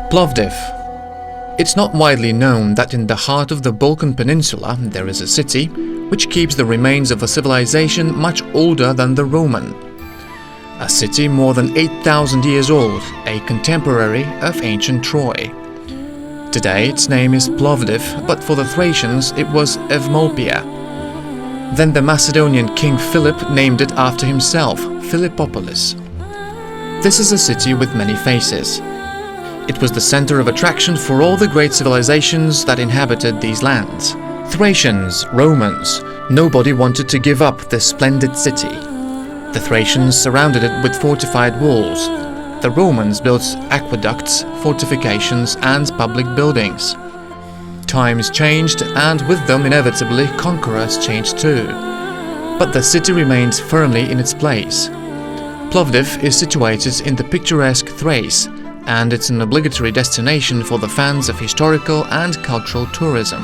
Plovdiv. It's not widely known that in the heart of the Balkan Peninsula there is a city which keeps the remains of a civilization much older than the Roman. A city more than 8,000 years old, a contemporary of ancient Troy. Today its name is Plovdiv, but for the Thracians it was Evmolpia. Then the Macedonian king Philip named it after himself, Philippopolis. This is a city with many faces. It was the center of attraction for all the great civilizations that inhabited these lands. Thracians, Romans, nobody wanted to give up this splendid city. The Thracians surrounded it with fortified walls. The Romans built aqueducts, fortifications, and public buildings. Times changed, and with them inevitably conquerors changed too. But the city remains firmly in its place. Plovdiv is situated in the picturesque Thrace, and it's an obligatory destination for the fans of historical and cultural tourism.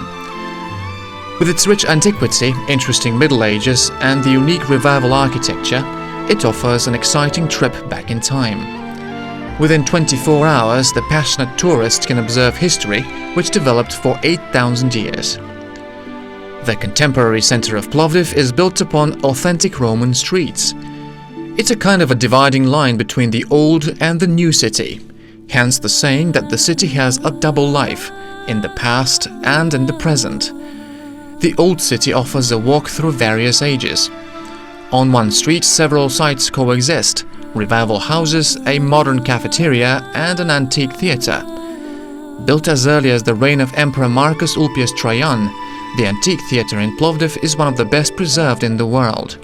With its rich antiquity, interesting Middle Ages, and the unique revival architecture, it offers an exciting trip back in time. Within 24 hours, the passionate tourist can observe history which developed for 8,000 years. The contemporary center of Plovdiv is built upon authentic Roman streets. It's a kind of a dividing line between the old and the new city. Hence the saying that the city has a double life, in the past and in the present. The old city offers a walk through various ages. On one street several sites coexist: revival houses, a modern cafeteria, and an antique theatre. Built as early as the reign of Emperor Marcus Ulpius Trajan, the antique theatre in Plovdiv is one of the best preserved in the world.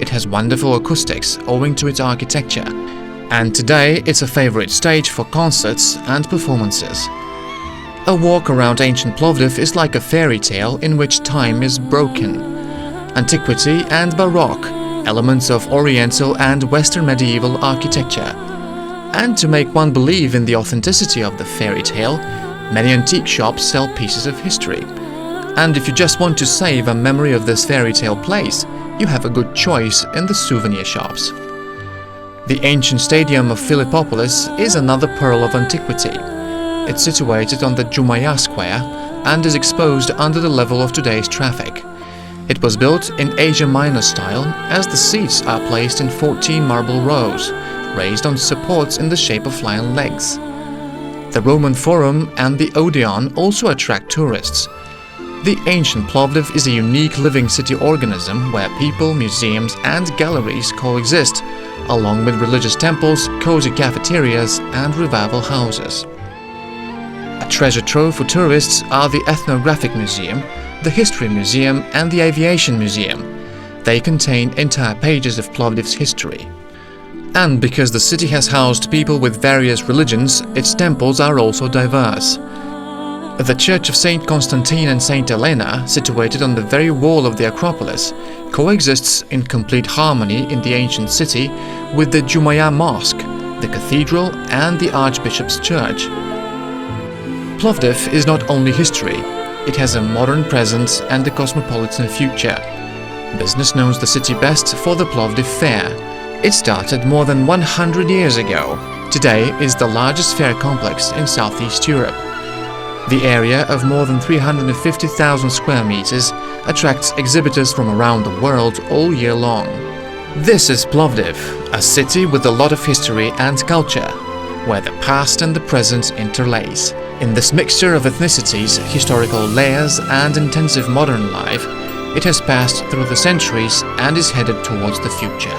It has wonderful acoustics owing to its architecture, and today it's a favorite stage for concerts and performances. A walk around ancient Plovdiv is like a fairy tale in which time is broken. Antiquity and Baroque, elements of Oriental and Western medieval architecture. And to make one believe in the authenticity of the fairy tale, many antique shops sell pieces of history. And if you just want to save a memory of this fairy tale place, you have a good choice in the souvenir shops. The ancient stadium of Philippopolis is another pearl of antiquity. It's situated on the Jumaya Square and is exposed under the level of today's traffic. It was built in Asia Minor style, as the seats are placed in 14 marble rows, raised on supports in the shape of lion legs. The Roman Forum and the Odeon also attract tourists. The ancient Plovdiv is a unique living city organism where people, museums, and galleries coexist, along with religious temples, cozy cafeterias, and revival houses. A treasure trove for tourists are the Ethnographic Museum, the History Museum, and the Aviation Museum. They contain entire pages of Plovdiv's history. And because the city has housed people with various religions, its temples are also diverse. The Church of St. Constantine and St. Helena, situated on the very wall of the Acropolis, coexists in complete harmony in the ancient city with the Jumaya Mosque, the cathedral, and the Archbishop's Church. Plovdiv is not only history, it has a modern present and a cosmopolitan future. Business knows the city best for the Plovdiv Fair. It started more than 100 years ago. Today is the largest fair complex in Southeast Europe. The area of more than 350,000 square meters attracts exhibitors from around the world all year long. This is Plovdiv, a city with a lot of history and culture, where the past and the present interlace. In this mixture of ethnicities, historical layers, and intensive modern life, it has passed through the centuries and is headed towards the future.